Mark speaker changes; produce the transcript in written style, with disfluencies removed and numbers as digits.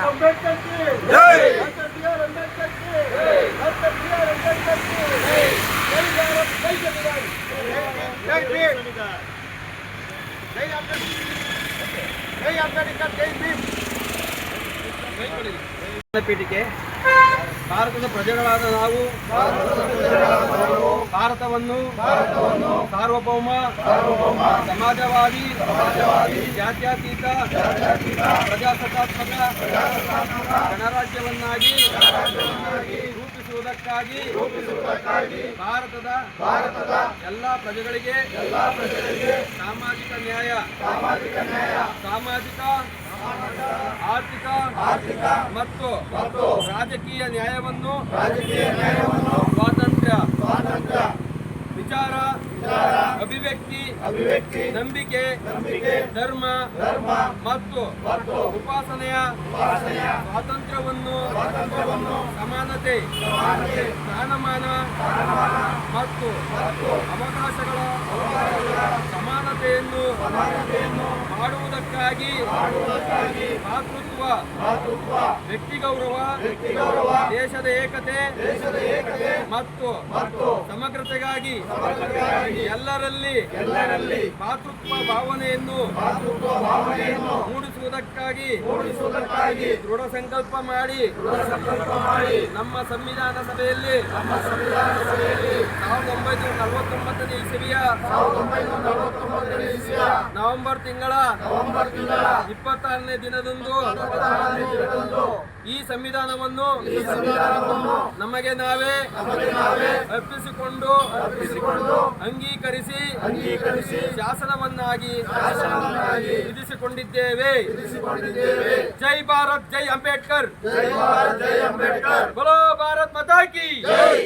Speaker 1: अंबेडकर की
Speaker 2: जय।
Speaker 1: Doctor B R. Ambedkar की डॉक्टर बी.आर. अंबेडकर की जय भारत जय संविधान जय भीम जय अंबेडकर जय भीम ಪೀಠಿಕೆ ಭಾರತದ ಪ್ರಜೆಗಳಾದ ನಾವು ಭಾರತವನ್ನು ಸಾರ್ವಭೌಮ ಸಮಾಜವಾದಿ ಜಾತ್ಯತೀತ ಪ್ರಜಾಸತ್ತಾತ್ಮಕ ಗಣರಾಜ್ಯವನ್ನಾಗಿ ರೂಪಿಸುವುದಕ್ಕಾಗಿ ಭಾರತದ ಎಲ್ಲ ಪ್ರಜೆಗಳಿಗೆ ಸಾಮಾಜಿಕ ನ್ಯಾಯ ಸಾಮಾಜಿಕ ಆರ್ಥಿಕ ಮತ್ತು ರಾಜಕೀಯ ನ್ಯಾಯವನ್ನು ಸ್ವಾತಂತ್ರ್ಯ ವಿಚಾರ ಅಭಿವ್ಯಕ್ತಿ ನಂಬಿಕೆ ಧರ್ಮ ಮತ್ತು ಉಪಾಸನೆಯ ಸ್ವಾತಂತ್ರ್ಯವನ್ನು ಸಮಾನತೆ ಸ್ಥಾನಮಾನ ಮತ್ತು ಅವಕಾಶಗಳ ಸಮಾನತೆಯನ್ನು ಮಾಡುವುದಕ್ಕಾಗಿ ಮಾತೃತ್ವ ವ್ಯಕ್ತಿ ಗೌರವ ದೇಶದ ಏಕತೆ ಮತ್ತು ಸಮಗ್ರತೆಗಾಗಿ ಎಲ್ಲರಲ್ಲಿ ಮಾತೃತ್ವ ಭಾವನೆಯನ್ನು ಮೂಡಿಸುವುದಕ್ಕಾಗಿ ದೃಢ ಸಂಕಲ್ಪ ಮಾಡಿ ನಮ್ಮ ಸಂವಿಧಾನ ಸಭೆಯಲ್ಲಿ 1949ನೇ ಇಸವಿಯ ನವೆಂಬರ್ ತಿಂಗಳ 26ನೇ ದಿನದಂದು ಈ ಸಂವಿಧಾನವನ್ನು ನಮಗೆ ನಾವೇ ಅರ್ಪಿಸಿಕೊಂಡು ಅಂಗೀಕರಿಸಿ ಶಾಸನವನ್ನಾಗಿ ವಿಧಿಸಿಕೊಂಡಿದ್ದೇವೆ. ಜೈ ಭಾರತ್ ಜೈ ಅಂಬೇಡ್ಕರ್. ಬೋಲೋ ಭಾರತ್ ಮಾತಾ ಕಿ.